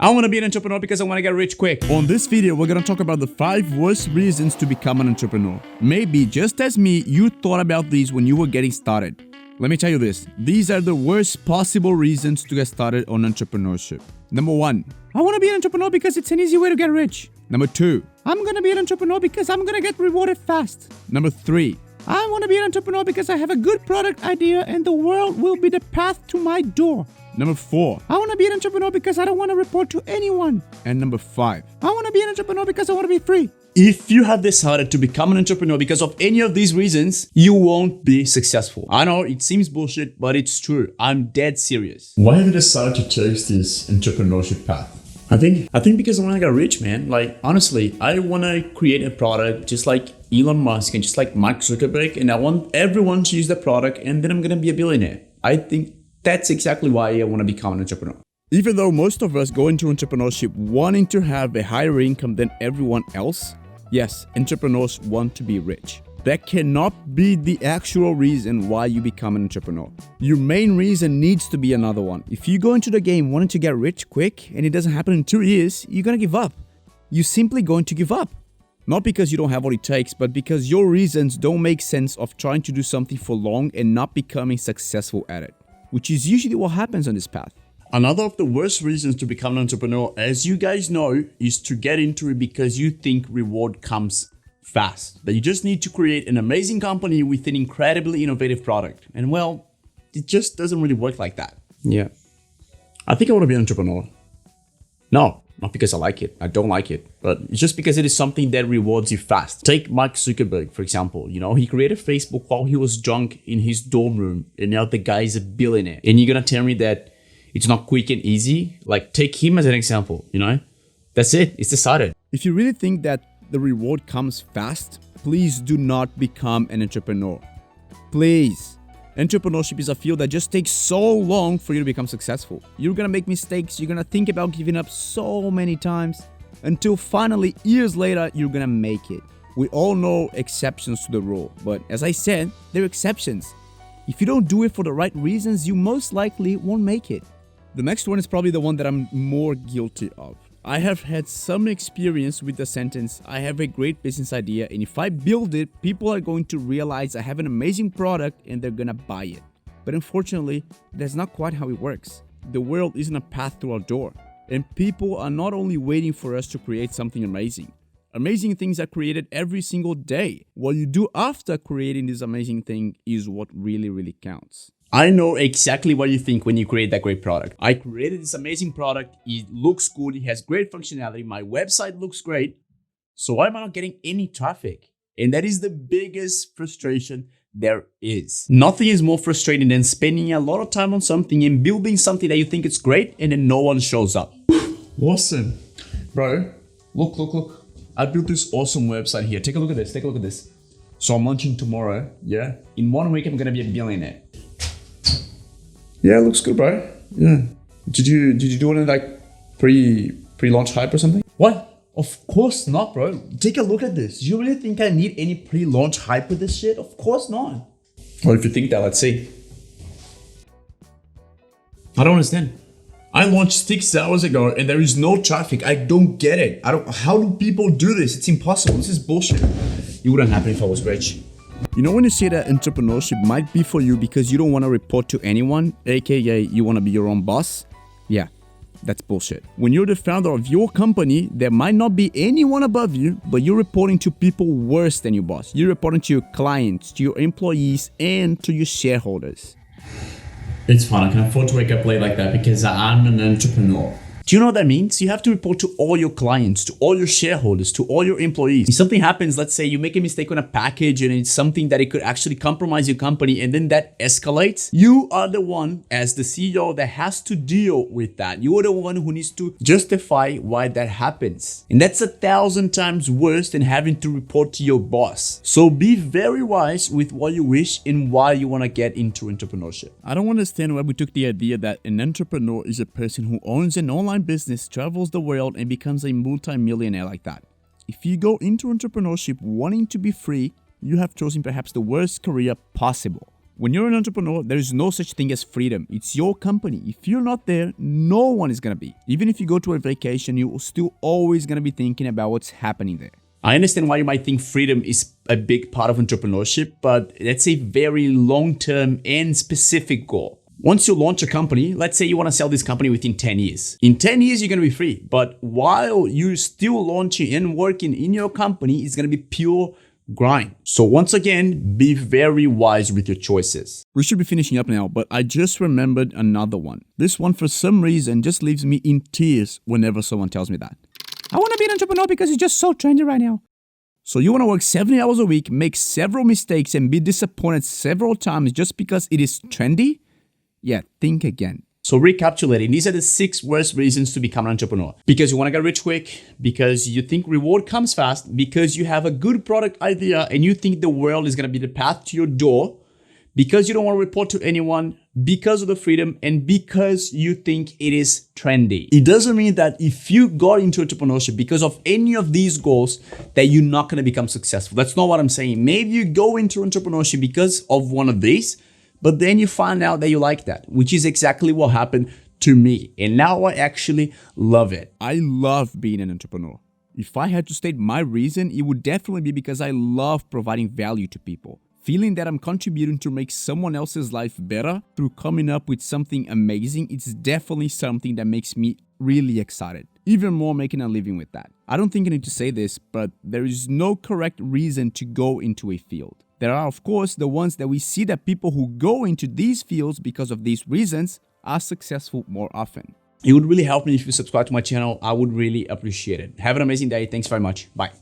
I want to be an entrepreneur because I want to get rich quick. On this video, we're going to talk about the 5 worst reasons to become an entrepreneur. Maybe, just as me, you thought about these when you were getting started. Let me tell you this. These are the worst possible reasons to get started on entrepreneurship. Number 1, I want to be an entrepreneur because it's an easy way to get rich. Number 2, I'm going to be an entrepreneur because I'm going to get rewarded fast. Number 3, I want to be an entrepreneur because I have a good product idea and the world will be the path to my door. Number 4, I want to be an entrepreneur because I don't want to report to anyone. And number 5, I want to be an entrepreneur because I want to be free. If you have decided to become an entrepreneur because of any of these reasons, you won't be successful. I know it seems bullshit, but it's true. I'm dead serious. Why have you decided to chase this entrepreneurship path? I think because I want to get rich, man. Like, honestly, I want to create a product just like Elon Musk and just like Mark Zuckerberg, and I want everyone to use the product, and then I'm going to be a billionaire. I think that's exactly why I want to become an entrepreneur. Even though most of us go into entrepreneurship wanting to have a higher income than everyone else, yes, entrepreneurs want to be rich. That cannot be the actual reason why you become an entrepreneur. Your main reason needs to be another one. If you go into the game wanting to get rich quick and it doesn't happen in 2 years, you're going to give up. You're simply going to give up. Not because you don't have what it takes, but because your reasons don't make sense of trying to do something for long and not becoming successful at it, which is usually what happens on this path. Another of the worst reasons to become an entrepreneur, as you guys know, is to get into it because you think reward comes fast. That you just need to create an amazing company with an incredibly innovative product. And well, it just doesn't really work like that. Yeah. I think I want to be an entrepreneur. No, not because I like it. I don't like it. But it's just because it is something that rewards you fast. Take Mark Zuckerberg, for example. You know, he created Facebook while he was drunk in his dorm room. And now the guy is a billionaire. And you're going to tell me that it's not quick and easy? Like, take him as an example, you know? That's it. It's decided. If you really think that the reward comes fast, please do not become an entrepreneur. Please. Entrepreneurship is a field that just takes so long for you to become successful. You're gonna make mistakes, you're gonna think about giving up so many times, until finally, years later, you're gonna make it. We all know exceptions to the rule, but as I said, they're exceptions. If you don't do it for the right reasons, you most likely won't make it. The next one is probably the one that I'm more guilty of. I have had some experience with the sentence, I have a great business idea and if I build it, people are going to realize I have an amazing product and they're gonna buy it. But unfortunately, that's not quite how it works. The world isn't a path to our door. And people are not only waiting for us to create something amazing. Amazing things are created every single day. What you do after creating this amazing thing is what really counts. I know exactly what you think when you create that great product. I created this amazing product. It looks good. It has great functionality. My website looks great. So why am I not getting any traffic? And that is the biggest frustration there is. Nothing is more frustrating than spending a lot of time on something and building something that you think is great and then no one shows up. Awesome. Bro, Look. I built this awesome website here. Take a look at this. So I'm launching tomorrow. Yeah. In 1 week, I'm going to be a billionaire. yeah, looks good, bro. Yeah. Did you do any like pre-launch hype or something? What? Of course not, bro. Take a look at this. You really think I need any pre-launch hype with this shit? Of course not. Well, if you think that, let's see. I don't understand. I launched 6 hours ago and there is no traffic. I don't get it. How do people do this? It's impossible. This is bullshit. It wouldn't happen if I was rich. You know when you say that entrepreneurship might be for you because you don't want to report to anyone, aka you want to be your own boss? Yeah, that's bullshit. When you're the founder of your company, there might not be anyone above you, but you're reporting to people worse than your boss. You're reporting to your clients, to your employees, and to your shareholders. It's fine. I can afford to wake up late like that because I'm an entrepreneur. Do you know what that means? You have to report to all your clients, to all your shareholders, to all your employees. If something happens, let's say you make a mistake on a package and it's something that it could actually compromise your company and then that escalates, you are the one as the CEO that has to deal with that. You are the one who needs to justify why that happens. And that's 1,000 times worse than having to report to your boss. So be very wise with what you wish and why you want to get into entrepreneurship. I don't understand why we took the idea that an entrepreneur is a person who owns an online business, travels the world, and becomes a multi-millionaire like that. If you go into entrepreneurship wanting to be free, you have chosen perhaps the worst career possible. When you're an entrepreneur, there is no such thing as freedom. It's your company. If you're not there, no one is going to be. Even if you go to a vacation, you're still always going to be thinking about what's happening there. I understand why you might think freedom is a big part of entrepreneurship, but that's a very long-term and specific goal. Once you launch a company, let's say you want to sell this company within 10 years. In 10 years, you're going to be free. But while you're still launching and working in your company, it's going to be pure grind. So once again, be very wise with your choices. We should be finishing up now, but I just remembered another one. This one, for some reason, just leaves me in tears whenever someone tells me that. I want to be an entrepreneur because it's just so trendy right now. So you want to work 70 hours a week, make several mistakes, and be disappointed several times just because it is trendy? Yeah, think again. So recapitulating, these are the 6 worst reasons to become an entrepreneur. Because you want to get rich quick, because you think reward comes fast, because you have a good product idea and you think the world is going to be the path to your door, because you don't want to report to anyone, because of the freedom, and because you think it is trendy. It doesn't mean that if you got into entrepreneurship because of any of these goals, that you're not going to become successful. That's not what I'm saying. Maybe you go into entrepreneurship because of one of these, but then you find out that you like that, which is exactly what happened to me. And now I actually love it. I love being an entrepreneur. If I had to state my reason, it would definitely be because I love providing value to people. Feeling that I'm contributing to make someone else's life better through coming up with something amazing, it's definitely something that makes me really excited. Even more making a living with that. I don't think I need to say this, but there is no correct reason to go into a field. There are, of course, the ones that we see that people who go into these fields because of these reasons are successful more often. It would really help me if you subscribe to my channel. I would really appreciate it. Have an amazing day. Thanks very much. Bye.